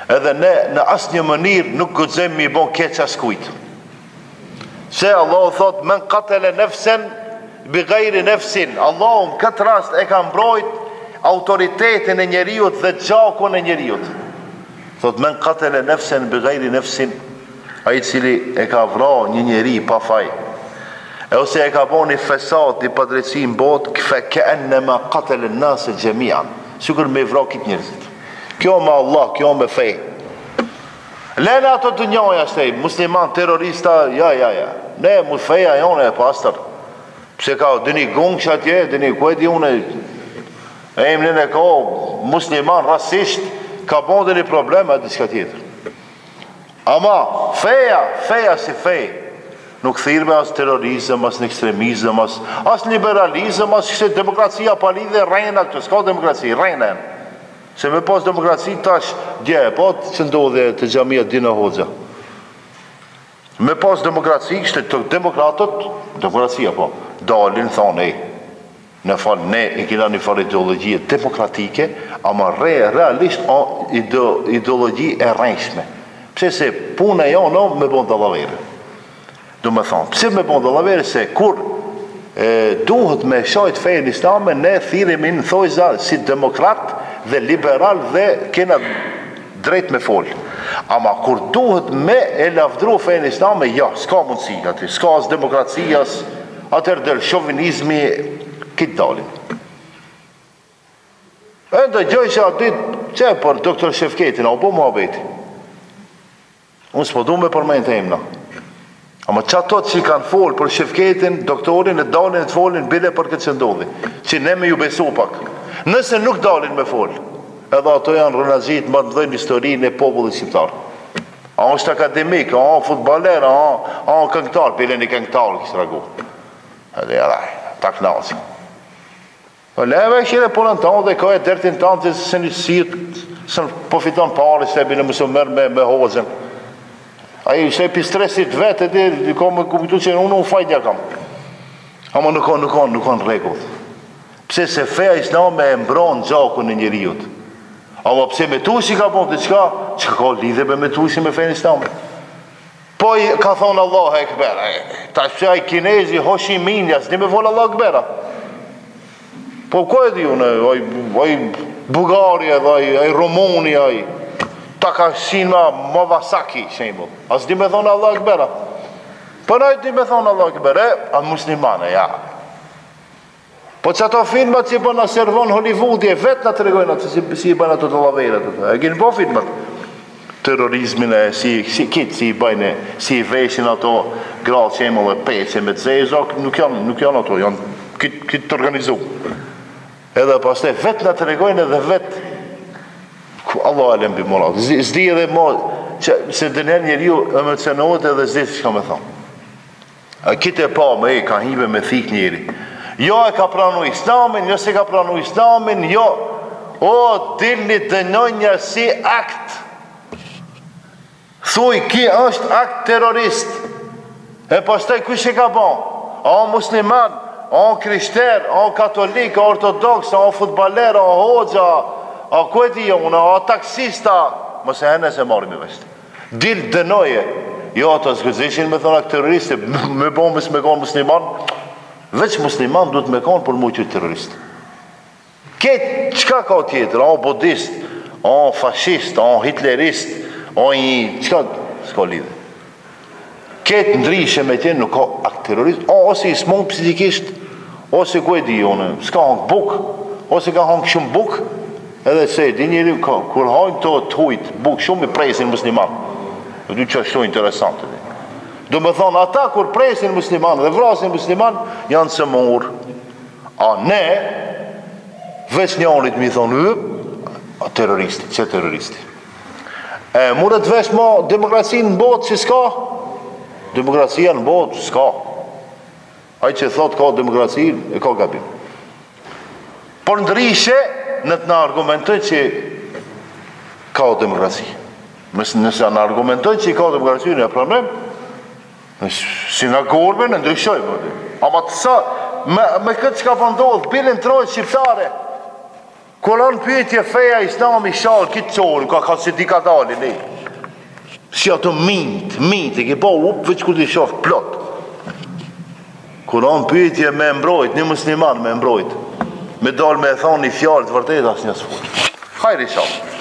Edhe ne në asnjë mënyrë nuk guxojmë mi bon keq askujt. Se Allah thot men qatala nafsan bighayri nafsin. Allahu në këtë rast e ka mbrojt autoritetin e njeriut dhe gjakun e njeriut. Thot men qatala nafsan bighayri nafsin, ai cili e ka vrarë një njeri pa faj, ose e ka bën një fesad, një padrejtësi në botë, fa ka'annama qatala an-nas jami'an, sikur me vrarë këtë njerëzit. Kjo me Allah, kjo me fe. Lena ato të njoja shtej, musliman, terrorista, ja. Ne, mu feja jone e pastër. Pse ka dini gungsh atje, dini kueti une, e emnin e ka musliman, rasisht, ka bon dhe një problem e diska tjetër. Ama, feja si fej, nuk thirrme as terrorizëm, as në ekstremizëm, as liberalizëm, as kështë demokracia pa lidhe, rejna këtë, s'ka demokraci, rejna e në. Se me pas demokraci tash dje, po që ndodhe të xhamia Dina Hoxha. Me pas demokraci, kështë të demokratët, demokracia po, dalin, thonë, në falë, ne e kina një farë ideologjie demokratike, ama realisht ideologji e rejshme. Pse se puna jo në me bon dallavere. Do me thonë, pse me bon dallavere se kur duhet me shajt fejnë islame, ne thiremi në thojza si demokrat dhe liberal dhe kena drejt me fol. Ama kur duhet me e lavdru fejnë islame, ja, s'ka mundësi ati, s'ka as demokracias, atër del shovinizmi, kitë dalin. E ndë gjoj që atë ditë, që për doktor Shefketin, a u po mua beti. Unë s'po du me përmejnë të emna. Ama që ato që kanë folë për Shefketin, doktorin, e dalin e të folin, bile për këtë që ndodhi. Që ne me ju besu pak. Nëse nuk dalin me folë, edhe ato janë rënazit më të mëdhenj historinë e popullit shqiptar. A është akademik, a futbaler, a këngëtar, bile një këngëtar kështë ragu. Edhe jadaj, ta knasi. Leve këshire punën tonë dhe ka e dertin tonë që se një sitë, se po fiton pari, se bile mësë mërë me Hoxhën. Aji se pi stresit vetë, e ka me kupitu që unë fajtja kam. Ama nuk kanë rregull. Pse se feja islame e mbron gjakun e njeriut. Ama pse me tushi ka bon të qka ka lidhe me tushi me feja islame. Po ka thonë Allah Ekber. Ta shpësha i kinezi, Ho Chi Minh, s'di me folë Allah Ekbera. Po ko e di unë, aj Bugaria, aj Rumunia, aj Takashima Mawasaki, shembull. As di me thonë Allah Ekbera. Po na di me thonë Allah Ekbera, a muslimane, ja. Po që ato filmat që i bëna servon Hollywoodi, e vetë në të regojnë atë, si i bëna të të laveret. E gjenë po filmat. Terrorizmin e, si i bëjnë, si i veshin ato gralë qemull e peqe me të zezok, nuk janë ato, janë kitë të organizu. Edhe pas te vetë në të regojnë edhe vetë, Allah e lembi morat, zdi edhe mo, se dënër njeri ju emocionohet edhe zdi që ka me thonë. Kitë e pa me ka hibe me thik njeri. Jo e ka pranu islamin, jo se ka pranu islamin, jo. O, dilni dënoj një si akt. Thuj, ki është akt terrorist. E pastaj kush e ka bon? A musliman, a krishter, a katolik, a ortodoks, a futbaler, a hoxha, a kueti jo, a taksista. Mëse hene se marim i veshtë. Dil dënoje. Jo, ato zgëzishin me thonë akt terroristi, me bon me konë musliman. Veç musliman duhet me konë për mu që terrorist. Ketë, qka ka tjetër? A budist, a fashist, a hitlerist, a i... qka? Ska lidhe. Ketë ndrishe me tjenë nuk ka akt terrorist, ose i smon psikisht, ose ku e di jone, s'ka hangë buk, ose ka hangë shumë buk, edhe se di njëri, kur hangë të hujt, buk shumë i presin musliman. Dhe du që është interesantë. Do me thonë, ata kur presin musliman dhe vrasin musliman, janë së morë. A ne, veç njanit mi thonë, terroristi, që terroristi? Murët veç ma demokracinë në botë që s'ka? Demokracia në botë s'ka. Ai që thotë ka demokraci, e ka gabim. Por ndrishe, në të në argumentoj që ka demokraci. Nëse në argumentoj që ka demokraci, në problem, si nga gorme në ndryshojmë. Ama të sa, me këtë që ka pëndodhë, bilin trojtë shqiptare, Kolon pyetje feja islami shal, kitë qonë, ka si di ka dalin, ne. Si ato mint, e ke pa veç kur t'i shof plot. Kolon pyetje me mbrojt, një musliman me mbrojt. Me dal me thonë një fjallë të vërtet as një s'fut. Hajri shof.